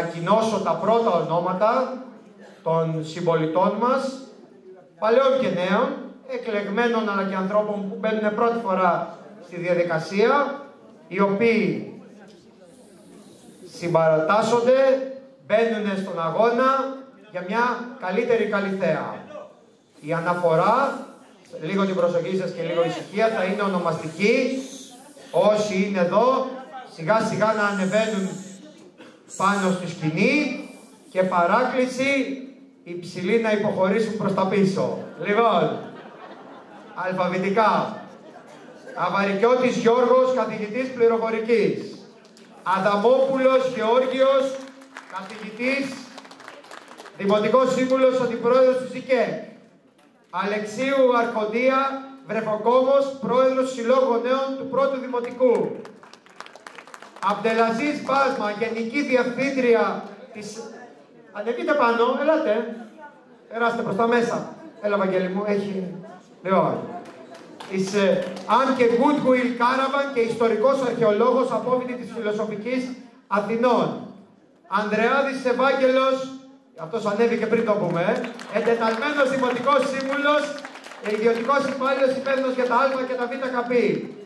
ανακοινώσω τα πρώτα ονόματα των συμπολιτών μας, παλαιών και νέων, εκλεγμένων αλλά και ανθρώπων που μπαίνουν πρώτη φορά στη διαδικασία, οι οποίοι συμπαρατάσσονται, μπαίνουν στον αγώνα για μια καλύτερη Καλιθέα. Η αναφορά, λίγο την προσοχή σας και λίγο ησυχία, θα είναι ονομαστική. Όσοι είναι εδώ, σιγά σιγά να ανεβαίνουν πάνω στη σκηνή και παράκληση οι ψηλοί να υποχωρήσουν προς τα πίσω. Λοιπόν, αλφαβητικά. Αβαρικιώτης Γιώργος, καθηγητής πληροφορικής. Αδαμόπουλος Γεώργιος, καθηγητής, δημοτικός σύμβουλος, αντιπρόεδρος του ΣΥΚΕ. Αλεξίου Αρχοντία, βρεφοκόμος, πρόεδρος Συλλόγου Νέων του Πρώτου Δημοτικού. Αμπτελαζής Μπάσμα, γενική διευθύντρια της... Ανεβείτε πάνω, ελάτε. Περάστε προς τα μέσα. Έλα, Βαγγέλη μου, έχει... Λοιπόν. Της Άνκε Goodwill Caravan και ιστορικός αρχαιολόγος, απόφοιτη της Φιλοσοφικής Αθηνών. Ανδρεάδης Ευάγγελος, αυτός ανέβηκε πριν το πούμε, εντεταλμένος δημοτικός σύμβουλος, ιδιωτικός υπάλληλος υπεύθυνος για τα Α και τα Β καπή.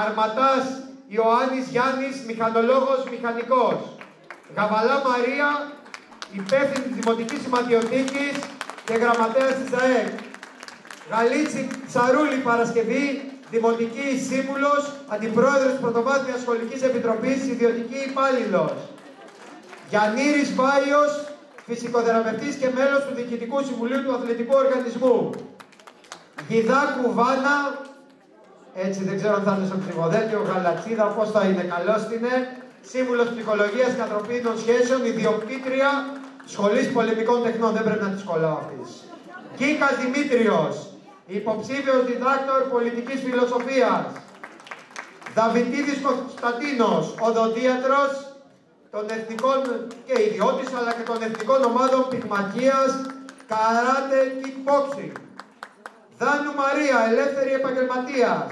Αρματάς Ιωάννης Γιάννης, μηχανολόγος, μηχανικός. Γαβαλά Μαρία, υπεύθυνη της Δημοτικής Σηματιωτήκης και γραμματέας της ΔΑΕΚ. Γαλίτσι Τσαρούλη Παρασκευή, Δημοτική Σύμβουλος, Αντιπρόεδρος της Πρωτοβάθμιας Σχολικής Επιτροπής, ιδιωτική υπάλληλος. Γιαννήρης Βάιος, φυσικοθεραπευτής και μέλος του Διοικητικού Συμβουλίου του Αθλητικού Οργανισμού. Γιδάκου Βάνα, έτσι δεν ξέρω αν θα είναι στο ψηφοδέλτιο, Γαλατσίδα, πώς θα είναι, καλώς είναι. Σύμβουλος Ψυχολογίας και Ανθρωπίνων Σχέσεων, ιδιοκτήτρια Σχολής Πολεμικών Τεχνών, δεν πρέπει να τη κολλάω αυτής. Κίκας Δημήτριος, υποψήφιος διδάκτορ πολιτικής φιλοσοφίας. Δαβιτίδης Κωνσταντίνος, οδοντίατρος των εθνικών και ιδιώτης αλλά και των εθνικών ομάδων πυγμαχίας, καράτε, kickboxing. Δάνου Μαρία, ελεύθερη επαγγελματίας.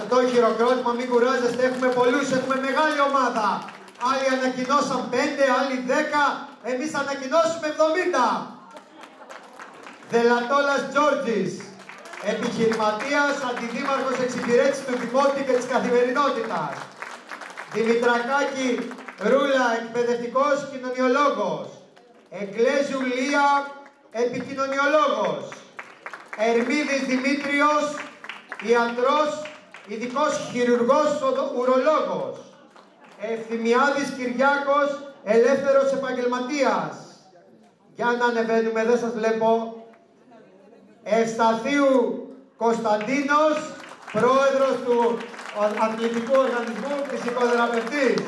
Το χειροκρότημα, μην κουράζεστε, έχουμε πολλούς, έχουμε μεγάλη ομάδα. Άλλοι ανακοινώσαν 5, άλλοι 10, εμείς ανακοινώσουμε 70. Δελατόλας Τζόρτζης, επιχειρηματίας, αντιδήμαρχος εξυπηρέτησης του Δημότη και της καθημερινότητας. Δημητρακάκη Ρούλα, εκπαιδευτικός κοινωνιολόγος. Εγκλέζου Λία, επικοινωνιολόγος. Ερμίδης Δημήτριος, ιατρός, ειδικός χειρουργός, ουρολόγος. Ευθυμιάδης Κυριάκος, ελεύθερος επαγγελματίας. Για να ανεβαίνουμε, δεν σας βλέπω. Ευσταθίου Κωνσταντίνος, πρόεδρος του Αθλητικού Οργανισμού, φυσικοθεραπευτής.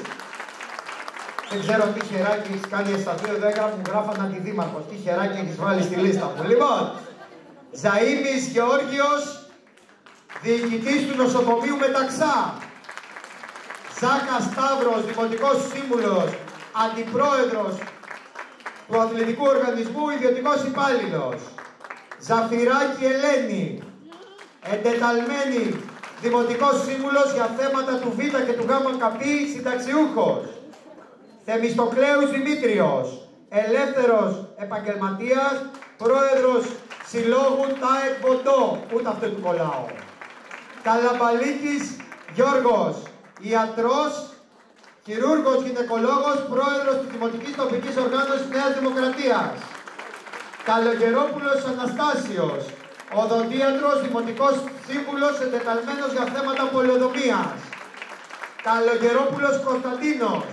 Δεν ξέρω τι χεράκι έχεις κάνει Ευσταθίου, εδώ γράφαν αντιδήμαρχος. Τι χεράκι έχεις βάλει στη λίστα μου. Λοιπόν, Ζαΐμις Γεώργιος, διοικητής του νοσοκομείου Μεταξά. Ζάκα Σταύρος, δημοτικός σύμβουλος, αντιπρόεδρος του Αθλητικού Οργανισμού, ιδιωτικός υπάλληλος. Ζαφυράκη Ελένη, εντεταλμένη δημοτικός σύμβουλος για θέματα του Β και του Γ καπή, συνταξιούχος. Θεμιστοκλέους Δημήτριος, ελεύθερος επαγγελματίας, πρόεδρος Συλλόγου ΤΑΕΚ Βοντό, ούτε αυτό του κολλάω. Καλαμπαλίκης Γιώργος, ιατρός, χειρούργος, γυναικολόγος, πρόεδρος της Δημοτικής Τοπικής Οργάνωσης Νέας Δημοκρατίας. Καλογερόπουλος Αναστάσιος, οδοντίατρος, δημοτικός σύμβουλος, εντεταλμένος για θέματα πολεοδομίας. Καλογερόπουλος Κωνσταντίνος,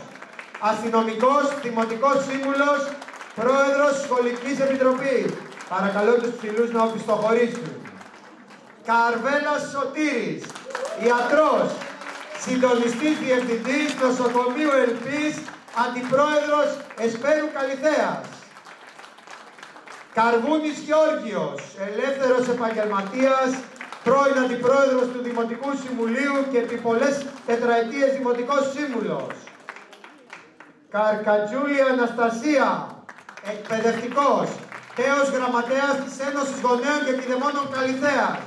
αστυνομικός, δημοτικός σύμβουλος, πρόεδρος Σχολικής Επιτροπής. Παρακαλώ τους ψηλούς να οπισθοχωρήσουν. Καρβέλας Σωτήρης, ιατρός, συντονιστής διευθυντής νοσοκομείου Ελπής, αντιπρόεδρος Εσπέρου Καλιθέας. Καρβούνης Γεώργιος, ελεύθερος επαγγελματίας, πρώην αντιπρόεδρος του Δημοτικού Συμβουλίου και επί πολλές τετραετίες δημοτικός σύμβουλος. Καρκατζούλη Αναστασία, εκπαιδευτικός, τέος γραμματέας της Ένωσης Γονέων και Κηδεμόνων Καλιθέας.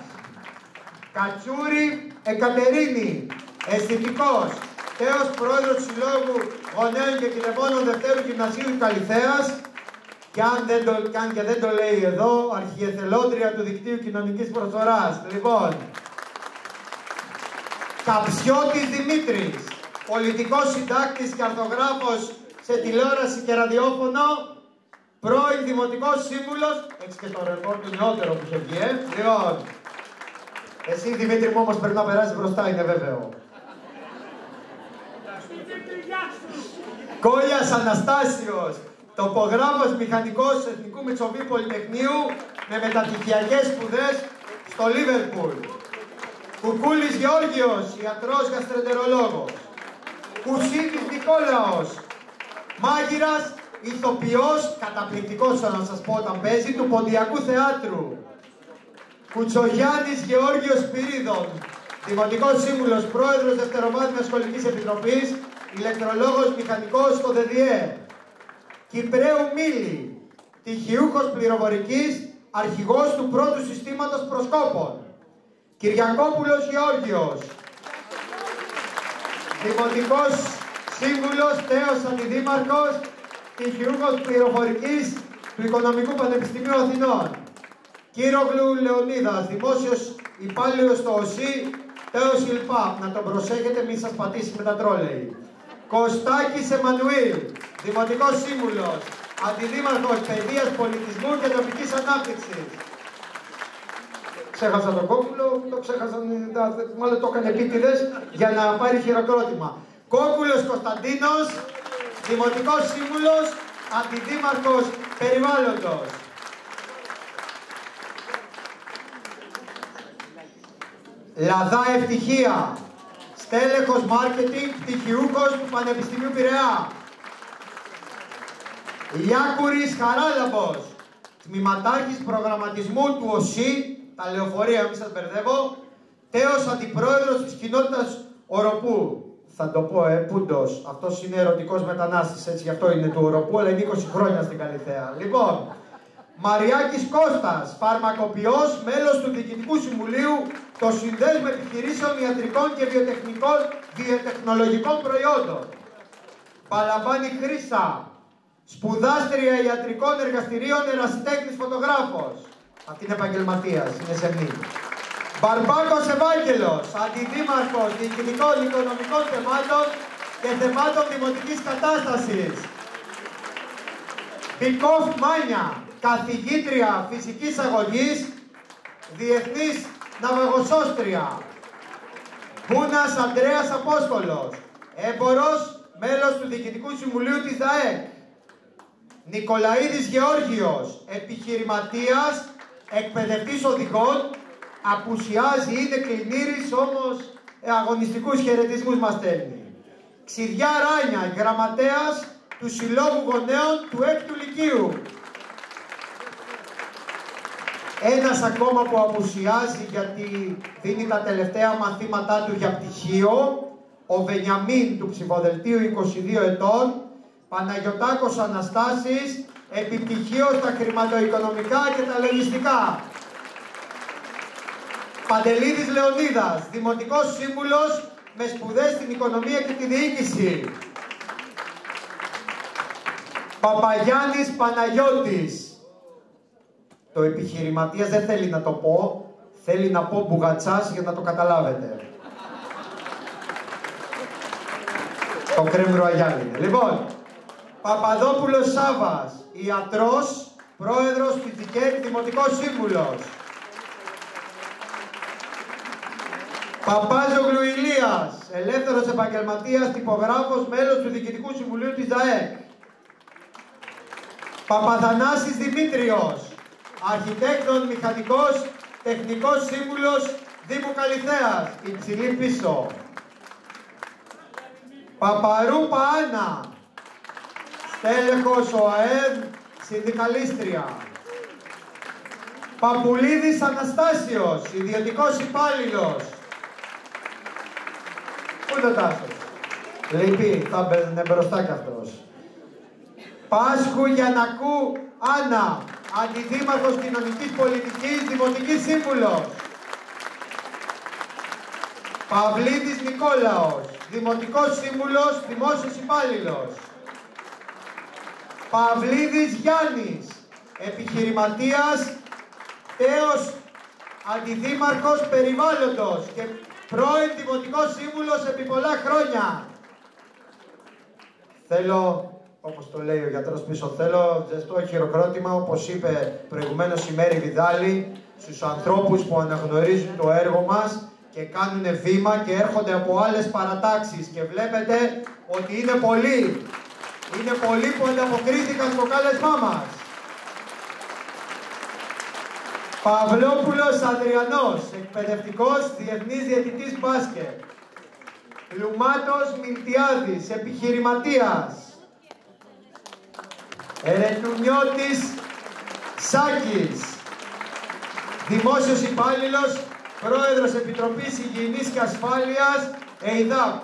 Κατσούρη Εκατερίνη, αισθητικός, τέος πρόεδρος του Συλλόγου Γονέων και Κηλεμόνων Δευτέρου Γυμνασίου Καλυθέας και αν και δεν το λέει εδώ, αρχιεθελόντρια του Δικτύου Κοινωνικής Προσφοράς. Λοιπόν, Καψιώτης Δημήτρης, πολιτικός συντάκτης και αρθογράφος σε τηλεόραση και ραδιόφωνο, πρώην δημοτικός σύμβουλος, έτσι και το ρεκόρ του νεότερο που είχε βγει, Λοιπόν, εσύ Δημήτρη μου όμως πρέπει να περάσεις μπροστά, είναι βέβαιο. Κόλλιας Αναστάσιος, τοπογράφος μηχανικός Εθνικού Μητσοβί Πολυτεχνείου με μεταπτυχιακές σπουδές στο Λίβερπουλ. Κουκούλης Γεώργιος, ιατρός γαστρεντερολόγος. Κουσίδης Νικόλαος, μάγειρας, ηθοποιός, καταπληκτικός να σας πω όταν παίζει, του Ποντιακού Θεάτρου. Κουτσογιάννης Γεώργιος Σπυρίδων, δημοτικός σύμβουλος, πρόεδρος Δευτεροβάθμιας Σχολικής Επιτροπής, ηλεκτρολόγος μηχανικός στο ΔΔΕ. Κυπρέου Μίλη, τυχιούχος πληροφορικής, αρχηγός του πρώτου συστήματος προσκόπων. Κυριακόπουλος Γεώργιος, δημοτικός σύμβουλος, τέος αντιδήμαρχος, τυχιούχος πληροφορικής του Οικονομικού Πανεπιστημίου Αθηνών. Κύρογλου Λεωνίδας, δημόσιος υπάλληλος στο ΟΣΥ, τέος ΙΛΠΑΠ. Να τον προσέχετε, μη σας πατήσει με τα τρόλεϊ. Κωστάκης Εμμανουήλ, δημοτικός σύμβουλος, αντιδήμαρχος παιδείας, πολιτισμού και τοπικής ανάπτυξης. Ξέχασα τον Κόκκουλο, το ξέχασαν, μάλλον το έκανε επίτηδες για να πάρει χειροκρότημα. Κόκκουλος Κωνσταντίνος, δημοτικός σύμβουλος, αντιδήμαρχος περιβάλλοντος. Λαδά Ευτυχία, στέλεχος μάρκετινγκ, πτυχιούχος του Πανεπιστημίου Πειραιά. Λιάκουρης Χαράλαμπος, τμήματάρχης προγραμματισμού του ΟΣΥ, τα λεωφορεία, μην σας μπερδεύω, τέος αντιπρόεδρος της κοινότητας Οροπού. Θα το πω, Πούντος, αυτός είναι ερωτικός μετανάστης, έτσι γι' αυτό είναι του Οροπού, αλλά είναι 20 χρόνια στην Καλυθέα. Λοιπόν, Μαριάκης Κώστας, φαρμακοποιός, μέλος του Διοικητικού Συμβουλίου των Συνδέσμων Επιχειρήσεων Ιατρικών και Βιοτεχνολογικών Προϊόντων. Παλαμπάνη Χρύσα, σπουδάστρια ιατρικών εργαστηρίων, ερασιτέχνης φωτογράφος. Αυτή είναι επαγγελματίας, είναι σεμνή. Μπαρμπάκος Ευάγγελος, αντιδήμαρχος διοικητικών οικονομικών θεμάτων και θεμάτων δημοτικής κατάστασης. Μπικόφ Μάνια, καθηγήτρια φυσικής αγωγής, διεθνής ναυαγοσώστρια. Μπούνας Ανδρέας Απόστολος, έμπορος, μέλος του Διοικητικού Συμβουλίου της ΔΑΕΚ. Νικολαίδης Γεώργιος, επιχειρηματίας, εκπαιδευτής οδηγών, απουσιάζει, είναι κλινήρης, όμως αγωνιστικούς χαιρετισμούς μας στέλνει. Ξηδιά Ράνια, γραμματέας του Συλλόγου Γονέων του 6ου Λυκείου. Ένας ακόμα που απουσιάζει γιατί δίνει τα τελευταία μαθήματά του για πτυχίο, ο Βενιαμίν του ψηφοδελτίου 22 ετών, Παναγιωτάκος Αναστάσης, επιπτυχίο στα χρηματοοικονομικά και τα λογιστικά. Παντελίδης Λεωνίδας, δημοτικός σύμβουλος με σπουδές στην οικονομία και τη διοίκηση. Παπαγιάννης Παναγιώτης. Το επιχειρηματίας δεν θέλει να το πω, θέλει να πω μπουγατσάς για να το καταλάβετε. Το κρέμβρο Αγιάννη. Λοιπόν, Παπαδόπουλος Σάβας, ιατρός, πρόεδρος Πιτσικέρη, δημοτικός σύμβουλος. Παπάζογλου Ηλίας, ελεύθερος επαγγελματίας, τυπογράφος, μέλος του Διοικητικού Συμβουλίου της ΔΑΕΚ. Παπαθανάσης Δημήτριος, αρχιτέκτον, μηχανικός, τεχνικός σύμβουλος Δήμου Καλυθέας, υψηλή πίσω. Παπαρού Παάνα, στέλεχος ΟΑΕΔ, συνδικαλίστρια. Παπουλίδης Αναστάσιος, ιδιωτικός υπάλληλος. Πού είναι ο Τάσος? Λυπή, θα μπαίνε μπροστά κι αυτός. Πάσχου Γιαννακού Άννα, αντιδήμαρχος κοινωνικής πολιτικής, δημοτικής σύμβουλος. Παυλίδης Νικόλαος, Δημοτικός Σύμβουλος, Δημόσιος Υπάλληλος. Παυλίδης Γιάννης, επιχειρηματίας, τέος αντιδήμαρχος περιβάλλοντος και πρώην Δημοτικός Σύμβουλος επί πολλά χρόνια. Θέλω, όπως το λέει ο γιατρός πίσω, θέλω ζεστό χειροκρότημα, όπως είπε προηγουμένως η Μέρη Βιδάλη, στους ανθρώπους που αναγνωρίζουν το έργο μας και κάνουν βήμα και έρχονται από άλλες παρατάξεις. Και βλέπετε ότι είναι πολλοί. Είναι πολλοί που ανταποκρίθηκαν στο κάλεσμά μας. Παυλόπουλος Ανδριανός, εκπαιδευτικός, διεθνής διαιτητής μπάσκετ. Λουμάτος Μιλτιάδης, επιχειρηματίας. Ερετουνιώτης Σάκης, δημόσιος υπάλληλος, πρόεδρος Επιτροπής Υγιεινής και Ασφάλειας, ΕΙΔΑΠ.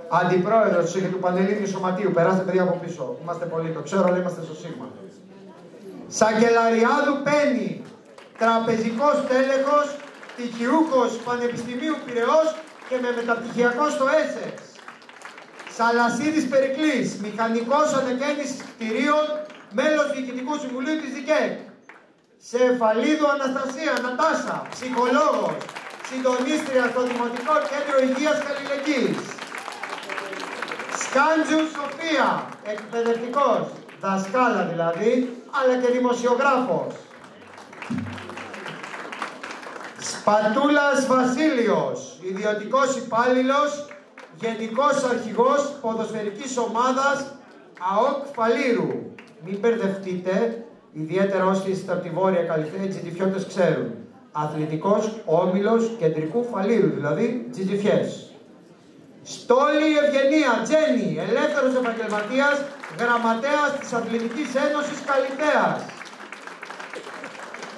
Αντιπρόεδρος του Πανελλήνιου Σωματείου. Περάστε παιδιά από πίσω. Είμαστε πολλοί, το ξέρω, αλλά είμαστε στο Σίγμα. Σακελαριάδου Πέννη, τραπεζικός τέλεχος, πτυχιούχος Πανεπιστημίου Πειραιώς και με μεταπτυχιακό στο ΕΣΕΞ. Σαλασίδης Περικλής, μηχανικός ανακαίνησης κτηρίων, μέλος Διοικητικού Συμβουλίου της ΔΙΚΕΚ. Σεφαλίδου Αναστασία Νατάσα, ψυχολόγος, συντονίστρια στο Δημοτικό Κέντρο Υγείας και Αλληλεγγύης. Σκάντζου Σοφία, εκπαιδευτικός, δασκάλα δηλαδή, αλλά και δημοσιογράφος. Σπατούλας Βασίλειος, ιδιωτικός υπάλληλος, γενικός αρχηγός ποδοσφαιρικής ομάδας ΑΟΚ Φαλήρου. Μην μπερδευτείτε, ιδιαίτερα όσοι είστε από τη Βόρεια Καλυθέα, οι τζιτιφιώτες ξέρουν. Αθλητικός όμιλος κεντρικού Φαλήρου, δηλαδή τζιτιφιές. Στόλη Ευγενία, Τζένι, ελεύθερος επαγγελματίας, γραμματέας της Αθλητικής Ένωσης Καλυθέας.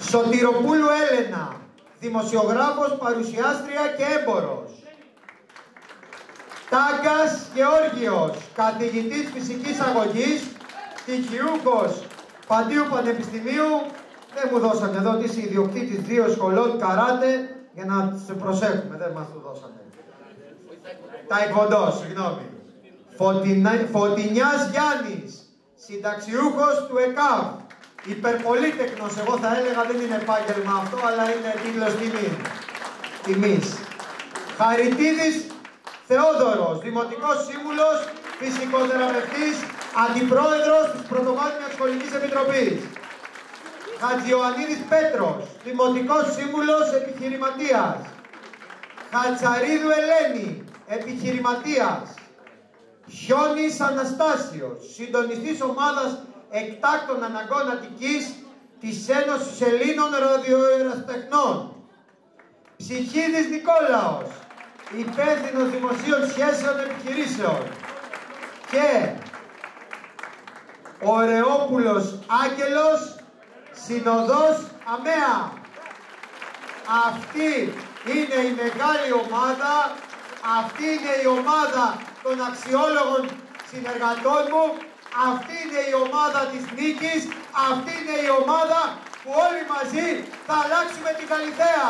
Σωτηροπούλου Έλενα, δημοσιογράφος, παρουσιάστρια και έμπορος. Τάγκας Γεώργιος, καθηγητής φυσικής αγωγής, πτυχιούχος Παντίου Πανεπιστημίου. Δεν μου δώσανε εδώ ότι είσαι ιδιοκτήτης 2 σχολών καράτε για να σε προσέχουμε, δεν μας το δώσανε. Ταϊκβοντό, συγγνώμη. Φωτεινιάς Γιάννης, συνταξιούχος του ΕΚΑΒ. Υπερπολίτεκνος, εγώ θα έλεγα, δεν είναι επάγγελμα αυτό, αλλά είναι τίτλος τιμής. Χαριτίδης Θεόδωρος, Δημοτικός Σύμβουλος, φυσικοθεραπευτής, αντιπρόεδρος της Πρωτοβάθμιας Σχολικής Επιτροπής. Χατζιωαννίδης Πέτρος, Δημοτικός Σύμβουλος, επιχειρηματίας. Χατσαρίδου Ελένη, επιχειρηματίας. Χιόνης Αναστάσιος, συντονιστής ομάδας εκτάκτων αναγκών Αττικής της Ένωσης Ελλήνων Ραδιοεραστεχνών. Ψυχίδης Νικόλαος, υπεύθυνος δημοσίων σχέσεων επιχειρήσεων. Και Ωρεόπουλος Άγγελος, συνοδός ΑΜΕΑ. Αυτή είναι η μεγάλη ομάδα, αυτή είναι η ομάδα των αξιόλογων συνεργατών μου, αυτή είναι η ομάδα της νίκης, αυτή είναι η ομάδα που όλοι μαζί θα αλλάξουμε την Καλυθέα.